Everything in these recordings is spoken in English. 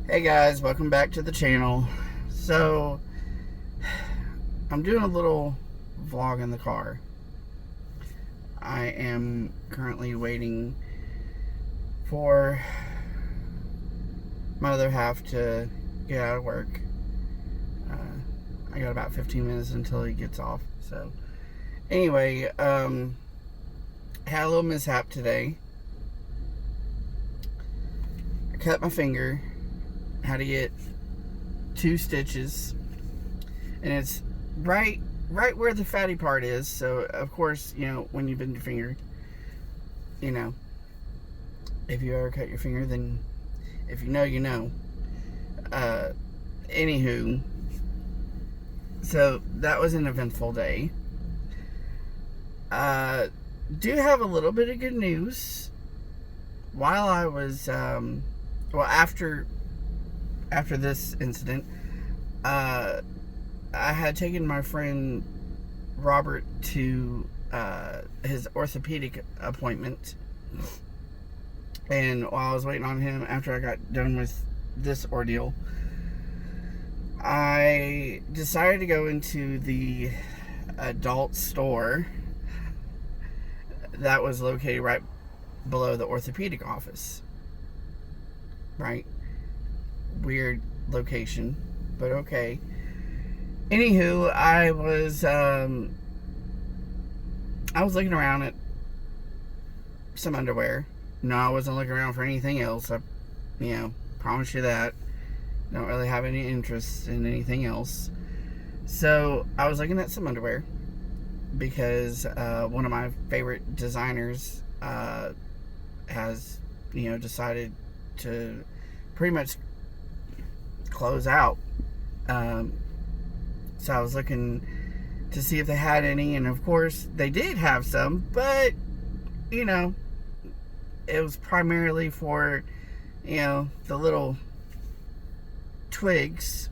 Hey guys, welcome back to the channel. So, I'm doing a little vlog in the car. I am currently waiting for my other half to get out of work. I got about 15 minutes until he gets off. So, anyway, had a little mishap today. I cut my finger. Had to get 2 stitches, and it's right where the fatty part is. So of course, when you bend your finger, if you ever cut your finger, then if you know, you know. Anywho, so that was an eventful day. Do have a little bit of good news. While I was after this incident, I had taken my friend Robert to his orthopedic appointment, and while I was waiting on him, after I got done with this ordeal, I decided to go into the adult store that was located right below the orthopedic office. Right? Weird location, but okay. Anywho, I was looking around at some underwear. No, I wasn't looking around for anything else. I promise you that. Don't really have any interest in anything else. So I was looking at some underwear because one of my favorite designers has decided to pretty much close out. So I was looking to see if they had any, and of course they did have some, but it was primarily for the little twigs.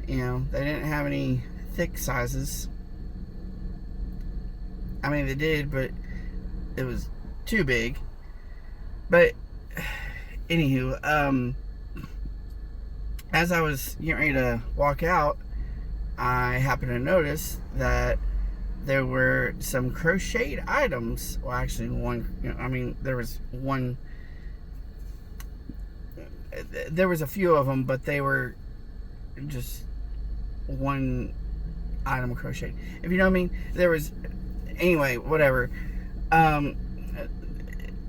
They didn't have any thick sizes. I mean, they did, but it was too big. But anywho, as I was getting ready to walk out, I happened to notice that there were some crocheted items. Well, actually, there was one. There was a few of them, but they were just one item crocheted. If you know what I mean. There was, anyway, whatever.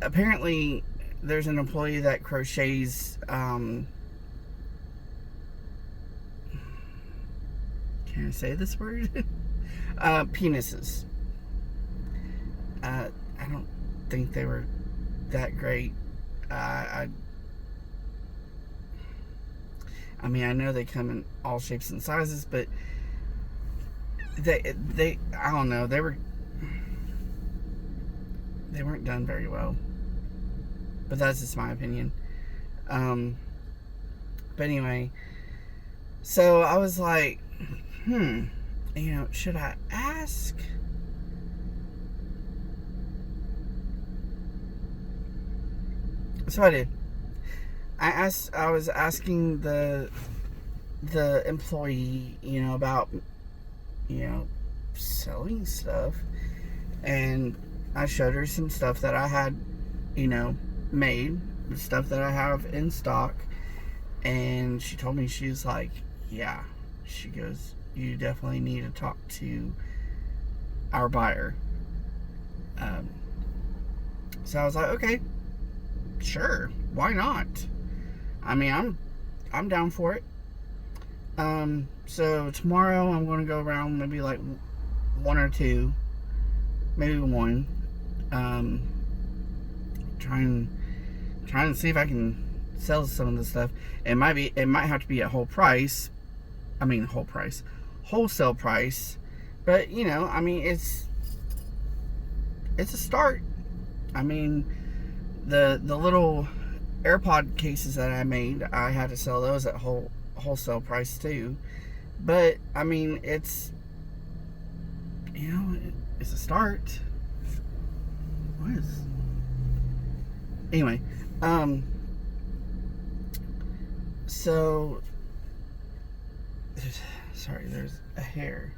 Apparently, there's an employee that crochets. Can I say this word? Penises. I don't think they were that great. I know they come in all shapes and sizes, but they I don't know, they weren't done very well. But that's just my opinion. But anyway, so I was like, should I ask? So I did. I was asking the employee, about, selling stuff. And I showed her some stuff that I had, made, the stuff that I have in stock. And she told me, she was like, yeah. She goes, you definitely need to talk to our buyer. So I was like, okay, sure, why not? I mean, I'm down for it. So tomorrow I'm going to go around maybe like 1 or 2, maybe 1. Trying to see if I can sell some of the stuff. It might have to be at wholesale price. But it's a start. I mean, the little AirPod cases that I made, I had to sell those at wholesale price too. But I mean, it's it's a start. What is? Anyway, So, sorry, there's a hair.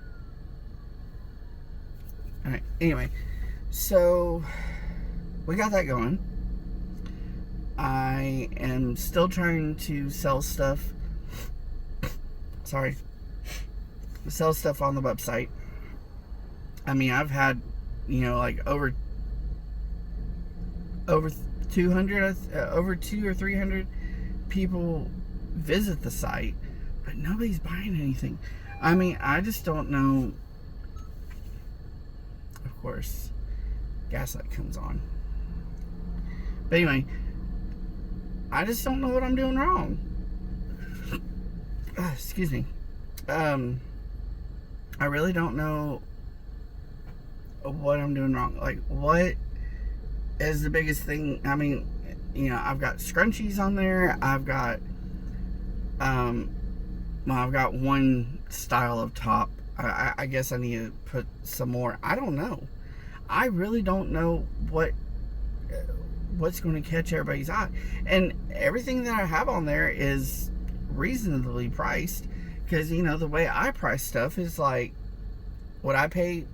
Alright, anyway, so we got that going. I am still trying to sell stuff. Sorry. Sell stuff on the website. I mean, I've had, like over 200, over 200 or 300 people visit the site, but nobody's buying anything. I mean, I just don't know. Of course, Gaslight comes on. But anyway, I just don't know what I'm doing wrong. Excuse me. I really don't know what I'm doing wrong. Like, what is the biggest thing? I mean, I've got scrunchies on there. I've got, I've got one style of top. I guess I need to put some more. I don't know. I really don't know what's going to catch everybody's eye. And everything that I have on there is reasonably priced, because the way I price stuff is like, would I pay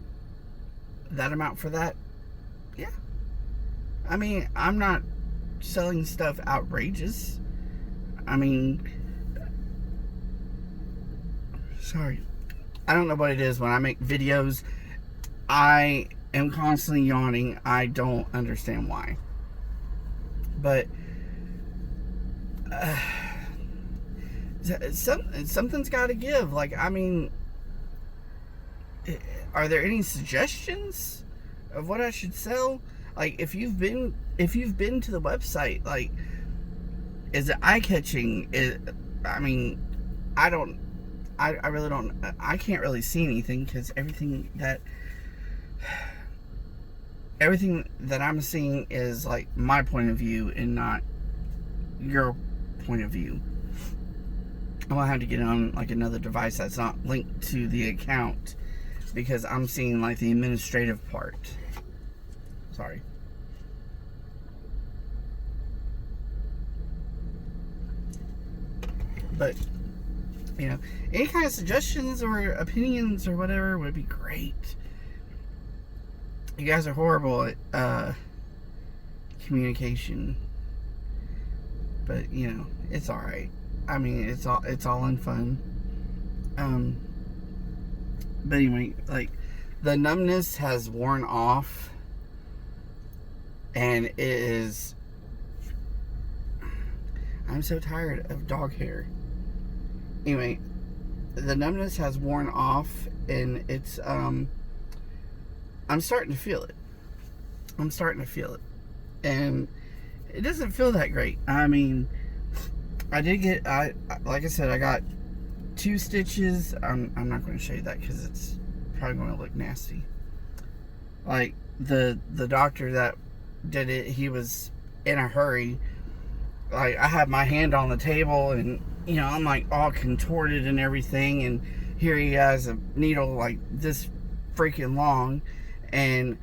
that amount for that? Yeah. I mean, I'm not selling stuff outrageous. I mean, sorry, I don't know what it is. When I make videos, I am constantly yawning. I don't understand why, but something's got to give. Like, I mean, are there any suggestions of what I should sell? Like, if you've been to the website, like, is it eye-catching? I mean, I really don't. I can't really see anything, because everything that I'm seeing is like my point of view and not your point of view. I'm gonna have to get on like another device that's not linked to the account, because I'm seeing like the administrative part. Sorry. But, any kind of suggestions or opinions or whatever would be great. You guys are horrible at communication. But, it's alright. I mean, it's all in fun. But anyway, like, the numbness has worn off, and it is. I'm so tired of dog hair. Anyway, the numbness has worn off, and it's I'm starting to feel it. And it doesn't feel that great. I mean, like I said, I got 2 stitches. I'm not going to show you that, because it's probably going to look nasty. Like, the doctor that did it, he was in a hurry. Like, I had my hand on the table, and I'm like all contorted and everything, and here he has a needle like this freaking long, and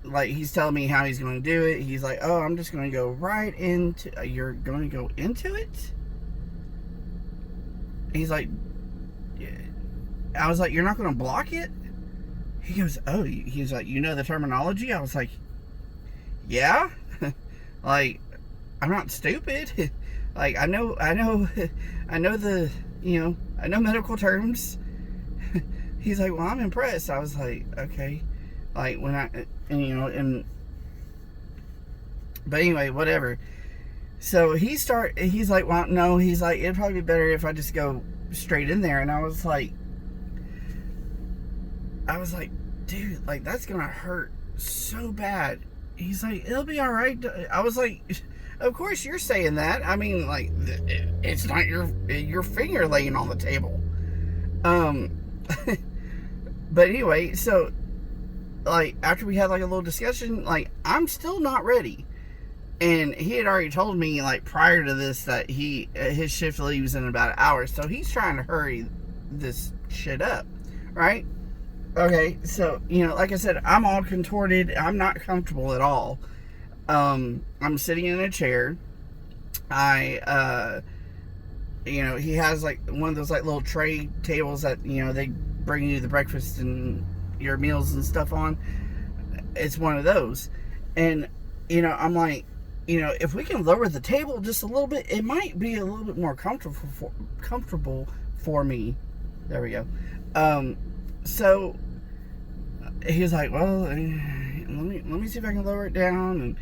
like, he's telling me how he's going to do it. He's like, oh, I'm just going to go right into. You're going to go into it? He's like, I was like, you're not going to block it? He goes, oh, he's like, the terminology? I was like, yeah. Like, I'm not stupid. Like, I know the, I know medical terms. He's like, well, I'm impressed. I was like, okay. Like, but anyway, whatever. So he's like, well, no, he's like, it'd probably be better if I just go straight in there. And I was like, dude, like, that's gonna hurt so bad. He's like, it'll be all right. I was like, of course you're saying that. I mean, like, it's not your finger laying on the table. But anyway, so, like, after we had like a little discussion, like, I'm still not ready. And he had already told me, like, prior to this, that his shift leaves in about an hour. So he's trying to hurry this shit up, right? Okay, so, like I said, I'm all contorted. I'm not comfortable at all. I'm sitting in a chair. he has like one of those like little tray tables that they bring you the breakfast and your meals and stuff on. It's one of those. And I'm like, if we can lower the table just a little bit, it might be a little bit more comfortable for me. There we go. So he was like, well, let me see if I can lower it down. And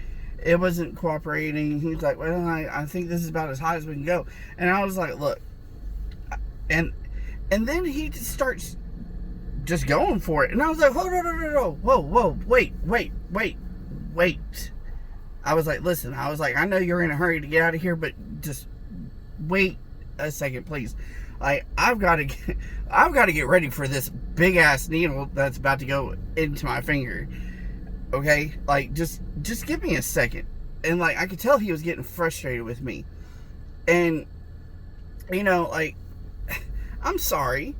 it wasn't cooperating. He was like, well, I think this is about as high as we can go. And I was like, look. And then he just starts just going for it. And I was like, hold on, whoa, wait. I was like, listen, I know you're in a hurry to get out of here, but just wait a second, please. I've got to get ready for this big ass needle that's about to go into my finger. Okay, just give me a second. And I could tell he was getting frustrated with me. And I'm sorry,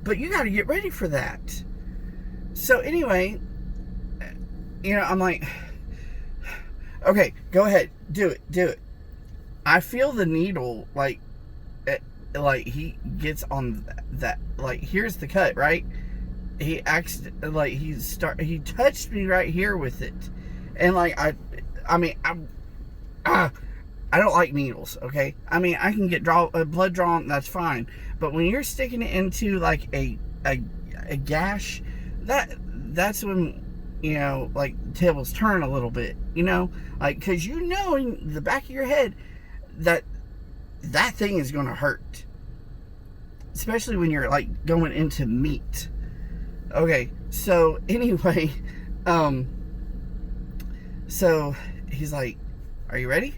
but you got to get ready for that. So anyway, I'm like, okay, go ahead, do it. I feel the needle, he gets on that, here's the cut, right? He he touched me right here with it. And I don't like needles, okay? I can get blood drawn, that's fine. But when you're sticking it into a gash, that's when tables turn a little bit, because in the back of your head that thing is going to hurt, especially when you're going into meat. Okay, so anyway, so he's like, are you ready?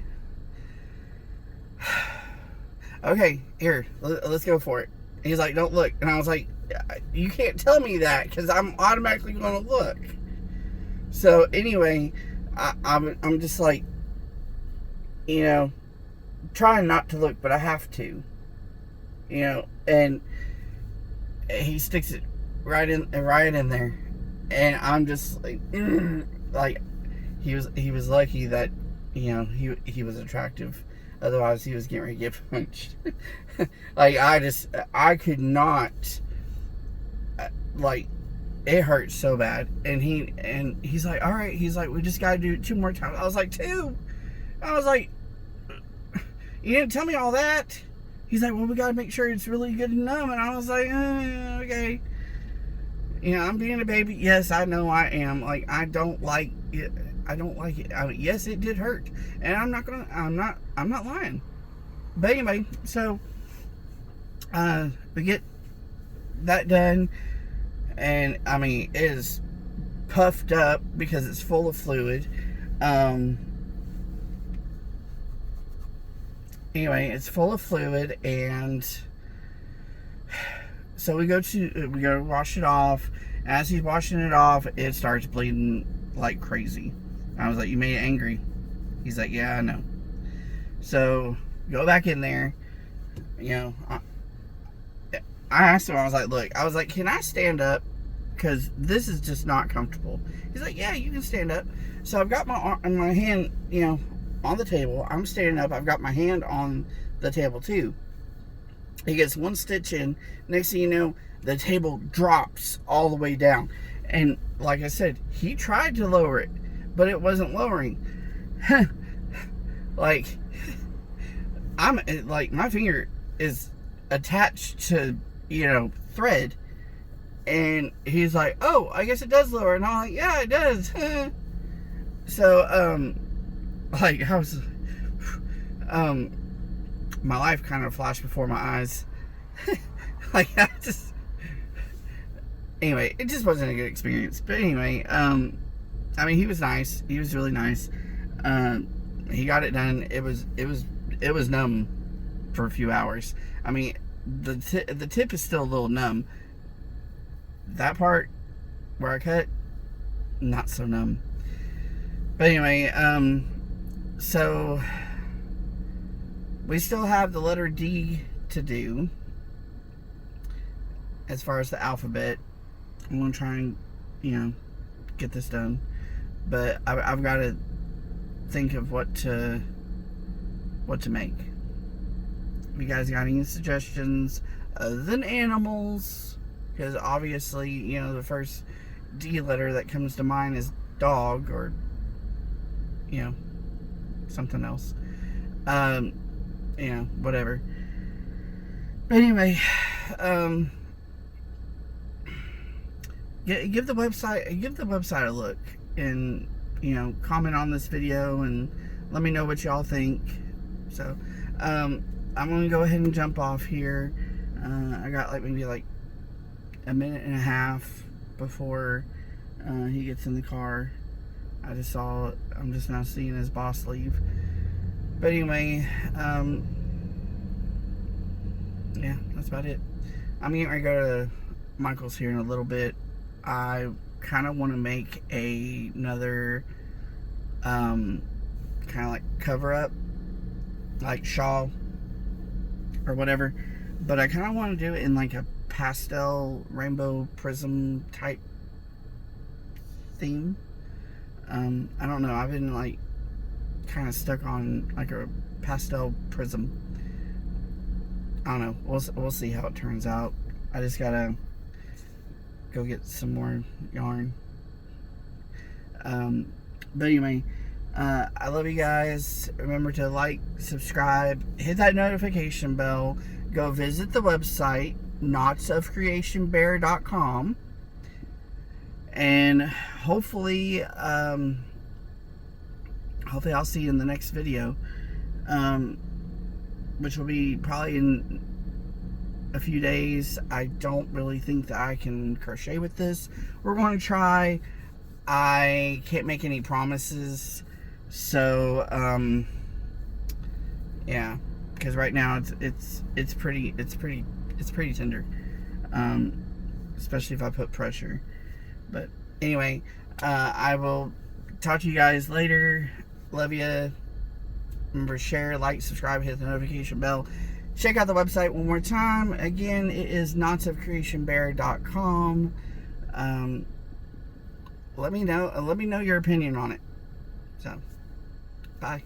Okay, here, let's go for it. He's like, don't look. And I was like, you can't tell me that, because I'm automatically going to look. So anyway, I'm just like, trying not to look, but I have to, and he sticks it right in there, and I'm just like, he was lucky that he was attractive, otherwise he was getting ready to get punched. I could not, it hurt so bad. And he's like, all right, he's like, we just gotta do it 2 more times. I was like, 2? I was like, you didn't tell me all that. He's like, well, we gotta make sure it's really good and numb. And I was like, okay. I'm being a baby. Yes, I know I am. I don't like it. Yes, it did hurt. And I'm not lying. But anyway, so we get that done, and it is puffed up because it's full of fluid. Anyway, it's full of fluid, and so we go to wash it off. As he's washing it off, it starts bleeding like crazy. I was like, you made it angry. He's like, yeah, I know. So go back in there. I asked him, I was like, look, can I stand up? Because this is just not comfortable. He's like, yeah, you can stand up. So I've got my hand, on the table. I'm standing up. I've got my hand on the table too. He gets 1 stitch in. Next thing you know, the table drops all the way down. And like I said, he tried to lower it, but it wasn't lowering. my finger is attached to, thread. And he's like, oh, I guess it does lower. And I'm like, yeah, it does. So, I was, my life kind of flashed before my eyes. Anyway, it just wasn't a good experience. But anyway, he was nice. He was really nice. He got it done. It was numb for a few hours. The tip is still a little numb. That part where I cut, not so numb. But anyway, so we still have the letter D to do as far as the alphabet. I'm gonna try and get this done, but I've got to think of what to make. If you guys got any suggestions other than animals, because obviously, you know, the first D letter that comes to mind is dog, or, you know, something else. You know, whatever. But anyway, give the website a look, and, you know, comment on this video and let me know what y'all think. So, I'm gonna go ahead and jump off here. I got maybe a minute and a half before he gets in the car. I'm just now seeing his boss leave. But anyway, yeah, that's about it. I'm getting ready to go to Michael's here in a little bit. I kind of want to make another kind of like cover up, like shawl or whatever, but I kind of want to do it in like a pastel rainbow prism type theme. I don't know, I've been like kind of stuck on like a pastel prism. I don't know, we'll see how it turns out. I just gotta go get some more yarn. But anyway, I love you guys. Remember to like, subscribe, hit that notification bell, go visit the website knotsofcreationbear.com, and hopefully I'll see you in the next video, which will be probably in a few days. I don't really think that I can crochet with this. We're going to try. I can't make any promises, so yeah, because right now it's pretty tender, especially if I put pressure. But anyway, I will talk to you guys later. Love you. Remember, share, like, subscribe, hit the notification bell. Check out the website one more time. Again, it is knotsofcreationbear.com. Let me know your opinion on it. So, bye.